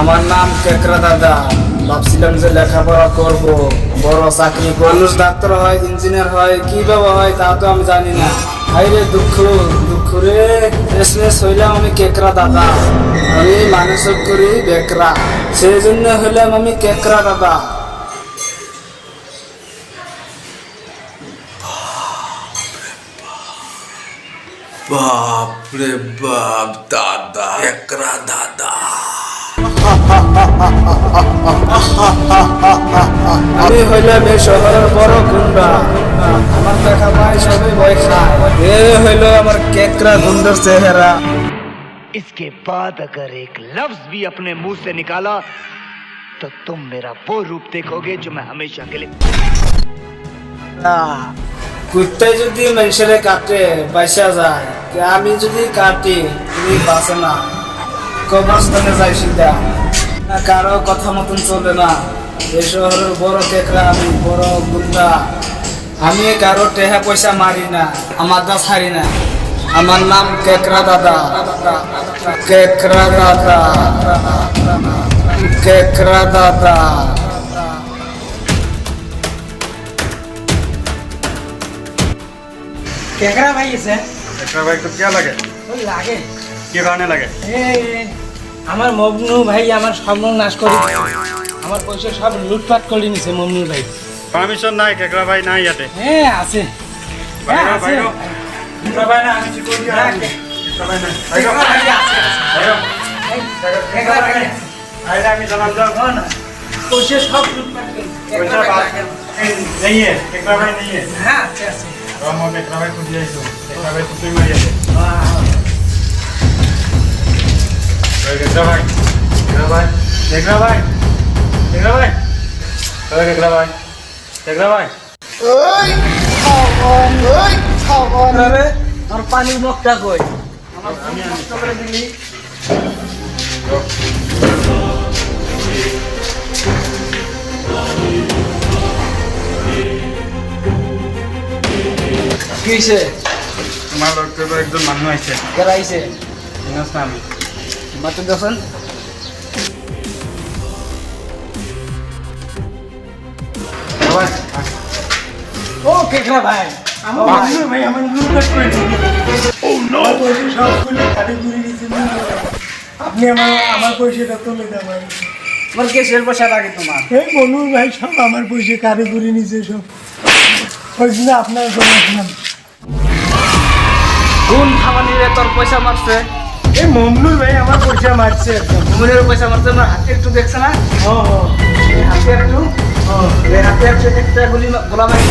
আমার নাম কেকরা দাদা। ভাবছিলাম যে লেখাপড়া করব, বড় চাকরি, মানুষ ডাক্তার হয়, ইঞ্জিনিয়ার হয়, কিভাবে হয় তা তো আমি জানি না। আরে দুঃখ দুঃখ রে, শেষমেশ হইলাম আমি কেকরা দাদা। আমি মানুষ করি বেকরা, সেই জন্য হইলাম আমি কেকরা দাদা। বাপ রে বাপ, দাদা একরা দাদা। আমি হইলাম এই শহরের বড় গুন্ডা, আমার দেখা পাই সবাই ভয় খায়। এ হইল আমার কেকরা গুন্ডার চেহারা। इसके बाद अगर एक लफ्ज भी अपने मुंह से निकाला तो तुम मेरा वो रूप देखोगे जो मैं हमेशा के लिए। কুত্তায় যদি মানুষের কাটে পয়সা যায়, আমি যদি কাটি তুমি বাঁচে না, কবরস্থানে যাই সিধা। কারো কথা মতন চলে না। এই শহরের বড় কেকরা, আমি বড় গুন্ডা। আমি কারো টেহা পয়সা মারি না, আমার দা ছাড়ি না। আমার নাম কেকরা দাদা, কেকরা দাদা, কেকরা দাদা। केकरा भाई से একটা ভাই তো क्या লাগে लागे কি কারণে লাগে আমার মবনু ভাই আমার স্বপ্ন নাশ করে আমার পয়সা সব লুটপাট করে নিছে মবনু ভাই। পারমিশন নাই কেকরা ভাই নাই ইয়াতে হ্যাঁ আছে বাইরে আছে। বাইরে কেকরা ভাই না আমি সিকিউরিটি আছে কেকরা ভাই নাই কেকরা ভাই আছে কেকরা ভাই আইরা আমি জানাল দাও না পয়সা সব লুটপাট করে পয়সা বাদ नहीं है केकरा भाई नहीं है হ্যাঁ আছে আছে हम केकरा भाई खुद जाइसो केकरा भाई खुद मारी আছে केकरा भाई केकरा भाई केकरा भाई केकरा भाई केकरा भाई केकरा भाई ওই খাওন রে আর পানির মগটা কই আমার আমি নষ্ট করে দিলি কিসে তোমার লোকটা তো একজন মানুষ আছে গলাইছে জিনিস না আমি মাত্র দেখুন ভাই ও কেকরা ভাই আমার ভাই আমার লুটপাট করে দিলি ও নো সব খুলে খালি ঘুরে নিছে আপনি আমার পয়সাটা তুলে দেন ভাই আমার কেসের পয়সা লাগে তোমার? এই মনুর ভাই সব আমার পয়সা কারে ঘুরে নিছে সব ওই জন্য আপনার বললাম কোন খামানিরে তোর পয়সা মারছে? এই মমনুর ভাই আমার পয়সা মারছে একদম মনের পয়সা মারছে না? হাতে একটু দেখছে না? ও এই হাতে একটু, এই হাতে একটু একটা গুলি গোলা মারি।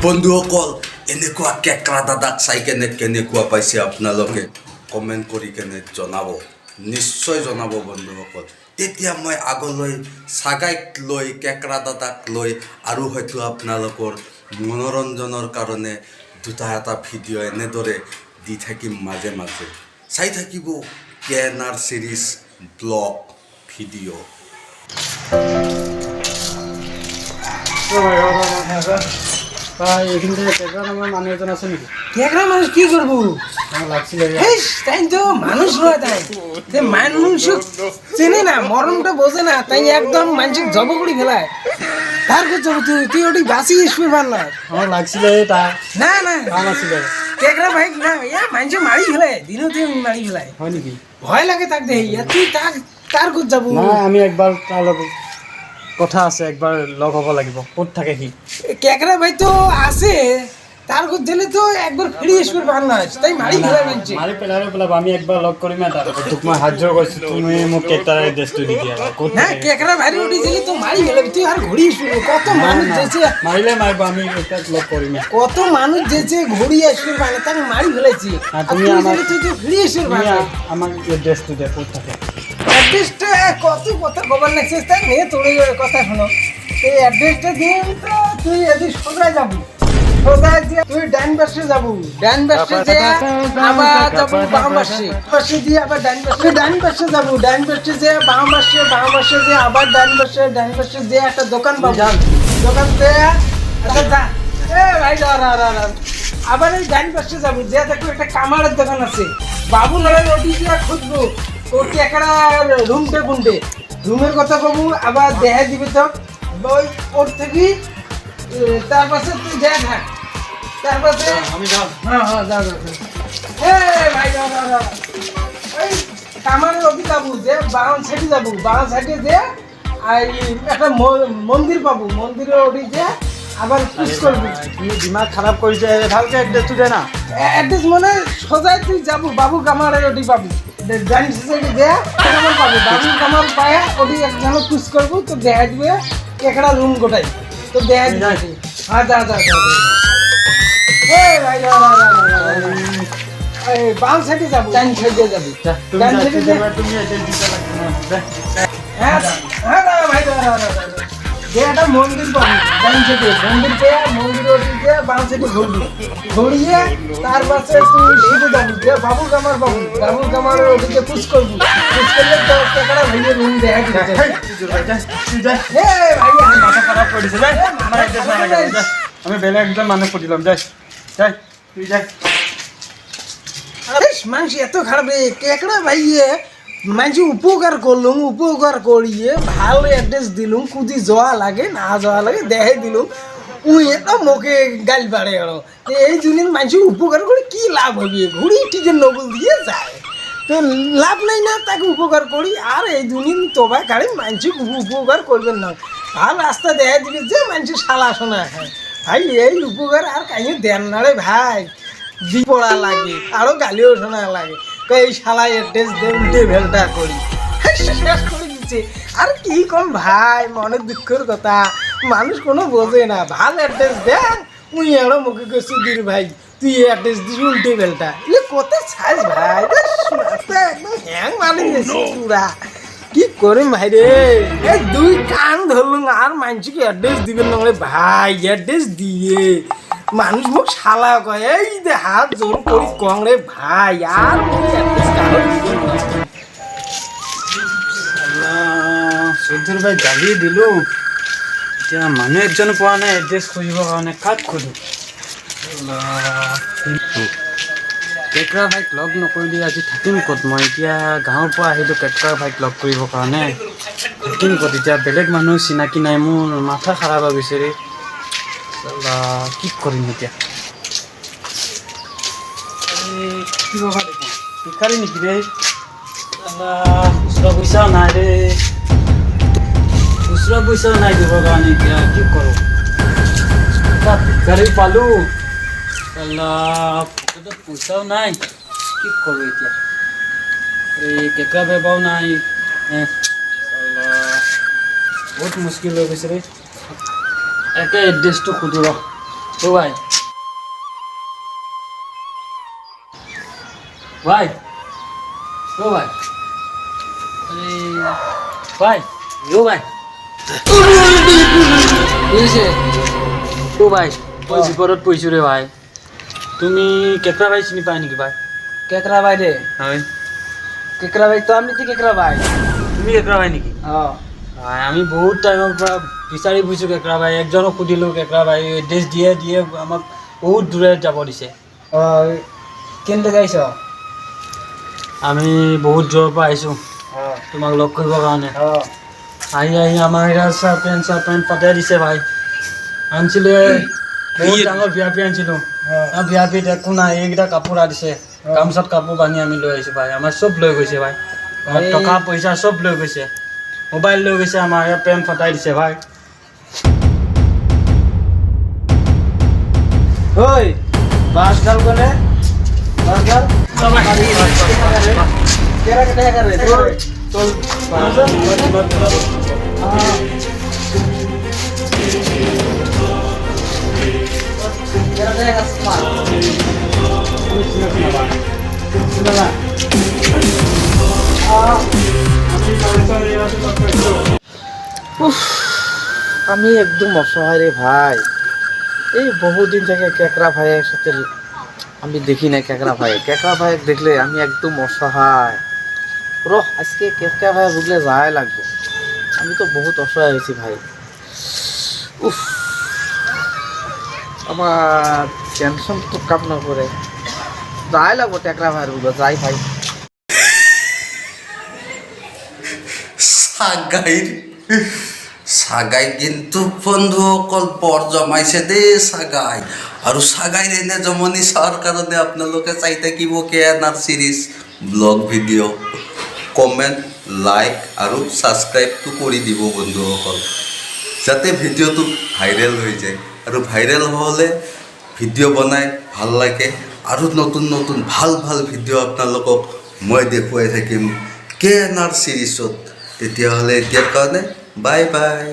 বন্ধুসকল এনেকুৱা কেকৰা দাদাক চাই কেনেকুৱা পাইছে আপোনালোকে কমেণ্ট কৰি জনাব, নিশ্চয় জনাব বন্ধুসকল। তেতিয়া মই আগলৈ চাগাইক লৈ কেকৰা দাদাক লৈ আৰু হয়তো আপোনালোকৰ মনোৰঞ্জনৰ কাৰণে দুটা এটা ভিডিঅ' এনেদৰে দি থাকিম মাজে মাজে। চাই থাকিব কেএনআৰ চিৰিজ ব্লগ ভিডিঅ'। ভাই এখান থেকে কেকরা নামের মানুষ একজন আছে নাকি? কেকরা মানুষ কি করবো আমার লাগছিল তাই তো মানুষ নয় তাই যে মানুষ চেনে না মরণটা বোঝে না তাই একদম মানুষের জব করে ফেলায় তার করতে তুই তুই ওটি বাঁচি স্কুল পারলাম আমার লাগছিল এটা না না আমার ছিল কেকরা ভাই না মানুষ মারি ফেলায় দিনও দিন মারি ফেলায় হয় নাকি? ভয় লাগে তাক দেখি তুই তাক তার করতে যাবো না আমি একবার তাৰ লগত কথা আছে, একবার লগ হব লাগিব। ক'ত থাকে সি? কেকরা ভাই তো আছে তার করতে দিলে তো একবার ফ্রি স্কুল পারলাম তাই মারি ফেলায় মানছে মাৰি পেলাব আমি একবাৰ লগ কৰিম তাৰ তোক মই হাত জোৰ কৰিছো, তুমি মোক কেকটাৰ এড্ৰেছটো দি দিয়া। ক'ত না থাকে? কেকরা ভাই উঠে দিলে তো মারি ফেলাবি তুই আর ঘুরি স্কুল কত মানুষ যেছে মাৰিলে মাৰিব, আমি তাক লগ কৰিম। কত মানুষ যেছে ঘুরি স্কুল পায় না তাকে মারি ফেলেছি হ্যাঁ, তুমি তুমি আমার- তুই তো ফ্রি স্কুল তুমি পায় আমাক এড্ৰেছটো দিয়া, ক'ত থাকে? অ্যাড্রেসটা কত কথা খবর লাগছিস তাই নিয়ে তোর কথা শোনো এই অ্যাড্রেসটা দিয়ে তো তুই এদিকে সোজা যাবি সোজা দিয়ে তুই ডান পাশে যাবো ডান পাশে দিয়ে আবার যাবো বাম পাশে পাশে দিয়ে আবার ডান পাশে যাবো ডান পাশে দিয়ে বাম পাশে দিয়ে আবার ডান পাশে দিয়ে একটা দোকান পাবো দোকান দিয়ে আচ্ছা যা এ ভাই আবার এই ডান পাশে যাবো যে দেখো একটা কামারের দোকান আছে বাবু লড়াই রুটি দিয়া খুঁজবো তোর কেকড়া রুমটে কোনটে রুমের কথা কবু আবার দেখা দিবে তো ওই ওর থেকে তার পাশে তুই যা থাক তার পাশে আমি যাও হ্যাঁ হ্যাঁ যা যা ভাই যা যা যা ওই কামারের অফিস যাবো যে বাগান সাইডে যাবো বাগান সাইডে যে আর একটা মন্দির পাবো মন্দিরে ওটি যে আবার পুশ করবি তুমি দিমাগ খারাপ কৰিছে ভালকে এড্রেছটো দে না অ্যাড্রেস মানে সোজাই তুই যাবো বাবু কামারের ওটি পাবি জানিস যে কামার পাবি বাবু কামার পায়া ওটি একজন পুশ করবো তো দেখা দিবে একটা রুম গোটাই তো দেখা দিবে হ্যাঁ যা যা যা ভাই যা এই বাম সাইডে যাবো ডান সাইডে যাবি ডান সাইডে তুমি এড্রেছ দিতে লাগবে না হ্যাঁ হ্যাঁ ভাই যা যে একটা মন্দির পাবি ডান সাইডে মন্দির পেয়ে মন্দির ওটিতে বাম সাইডে ঘুরবি ঘুরিয়ে তার পাশে তুই সিধে যাবি যে বাবু কামার ওটিতে পুশ করবি পুশ করলে তো কেকড়া ভাইয়ের রুম দেখা দিবে ভাই মাথা খারাপ কৰিছে যাই আমার এড্রেছ না লাগে যা আমি বেলেগ একজন মানুহ খুঁজিলাম যাই যাই তুই যাই আরে মানুষ এত খারাপ রে কেকড়া ভাইয়ে মানুষ উপকার করলুম উপকার করিয়ে ভালো অ্যাড্রেস দিলুম কুদি যাওয়া লাগে না যাওয়া লাগে দেখাই দিলুম উই তো মুখে গাল পাড়ে গেল এই জন্য মানুষ উপকার করে কি লাভ হবে ঘুরি টিকের নকল দিয়ে যায় তো লাভ নাই না তাকে উপকার করি আর এই দুদিন তোবা কাড়ে মানুষ উপকার করবেন না ভালো রাস্তা দেখাই দিবি যে মানুষ শালা শোনা হ্যাঁ ভাই এই উপকার আর কাহিনী দেন না রে ভাই দি পড়া লাগে আরো গালিও শোনা লাগে এই শালা অ্যাড্রেস দে উল্টে ভেলটা করি শেষ করে দিচ্ছে আর কি কম ভাই মনের দুঃখের কথা মানুষ কোনো বোঝে না ভাল অ্যাড্রেস দেন উই আরো মুখে করছি দির ভাই তুই অ্যাড্রেস দিস উল্টে ভেলটা এ কত সাইজ ভাই একদম হ্যাং মানে গেছে পুরা কি করে ভাই রে এই দুই কান ধরলুম আর মানুষকে অ্যাড্রেস দিবেন না ভাই অ্যাড্রেস দিয়ে মানুষ মুখ শালা কয় এই যে হাত জোর করি কংরে ভাই আর চৌধুৰী ভাই গালি দিলোঁ এতিয়া মানুহ একজনো পোৱা নাই এড্ৰেছ খুজিবৰ কাৰণে কাক খোজোঁ কেকৰা ভাইক লগ নকৰিলে আজি থাকিম ক'ত মই এতিয়া গাঁৱৰ পৰা আহিলোঁ কেকৰা ভাইক লগ কৰিবৰ কাৰণে থাকিম ক'ত এতিয়া বেলেগ মানুহ চিনাকি নাই মোৰ মাথা খাৰাপ হৈ গৈছে ৰে কি কৰিম এতিয়া কি কথা দেখোন ভিখাৰী নেকি ৰে খুচুৰা পইচাও নাই ৰে খুচুৰা পইচাও নাই দিবৰ কাৰণে এতিয়া কি কৰোঁ এটা ভিখাৰী পালোঁ পকেটত পইচাও নাই কি কৰোঁ এতিয়া এই কেঁকৰা বেপাও নাই বহুত মুস্কিল হৈ গৈছে ৰে একে এড্ৰেছটো সুধো ৰ ভাই ভাই ভাই ভাই ভাই বুজিছে ভাই মই বিপদত পৰিছোঁ ৰে ভাই তুমি কেঁকৰা ভাই চিনি পাই নেকি ভাই কেকরা ভাই রে হয় কেকরা ভাই তো আমি তো কেকরা ভাই তুমি কেঁকৰা ভাই নেকি ভাই আমি বহুত টাইমৰ পৰা বিচাৰি ফুৰিছোঁ কেঁকৰা ভাই একজনক সুধিলোঁ কেঁকৰা ভাই এড্ৰেছ দিয়ে আমাক বহুত দূৰে যাব দিছে কেনতে গাইছ আমি বহুত দূৰৰ পৰা আহিছোঁ তোমাক লগ কৰিবৰ কাৰণে আহি আমাৰ চাৰ্ট পেণ্ট পাতাই দিছে ভাই আনিছিলোঁ বহুত ডাঙৰ ভিআইপি আনিছিলোঁ ভিআইপিত একো নাই এইকেইটা কাপোৰ দিছে গামোচাত কাপোৰ বান্ধি আমি লৈ আহিছোঁ ভাই আমাৰ চব লৈ গৈছে ভাই টকা পইচা চব লৈ গৈছে মোবাইল লৈ গৈছে আমাৰ ইয়াত পেণ্ট ফটাই দিছে ভাই ওই বাস ডাল কোনে বাস ডাল কেরা কেটে করে চল কেরা কেটে কাস্টমার শুনলা আমি একদম অসহায় রে ভাই এই বহুদিন থেকে কেকরা ভাইয়ের সাথে আমি দেখি না কেকরা ভাই দেখলে আমি একদম অসহায় আজকে কেকরা ভাই বুঝলে যাই লাগবে আমি তো বহুত অসহায় হয়েছি ভাই উফ আমার টেনশন তো কাম না করে যাই লাগব টেকরা ভাইয়ের বুঝো যাই ভাই সাগাই কিন্তু বন্ধুসকল বৰ জমাইছে দেই সাগাই আৰু সাগাই এনে জমনি চোৱাৰ কাৰণে আপোনালোকে চাই থাকিব KNR series blog video' comment like আৰু ছাবস্ক্ৰাইবটো কৰি দিব বন্ধুসকল যাতে ভিডিঅ'টো ভাইৰেল হৈ যায় আৰু ভাইৰেল হ'লে ভিডিঅ' বনাই ভাল লাগে আৰু নতুন নতুন ভাল ভাল ভিডিঅ' আপোনালোকক মই দেখুৱাই থাকিম কেএনআৰ চিৰিজত তেতিয়াহ'লে এতিয়াৰ কাৰণে বাই বাই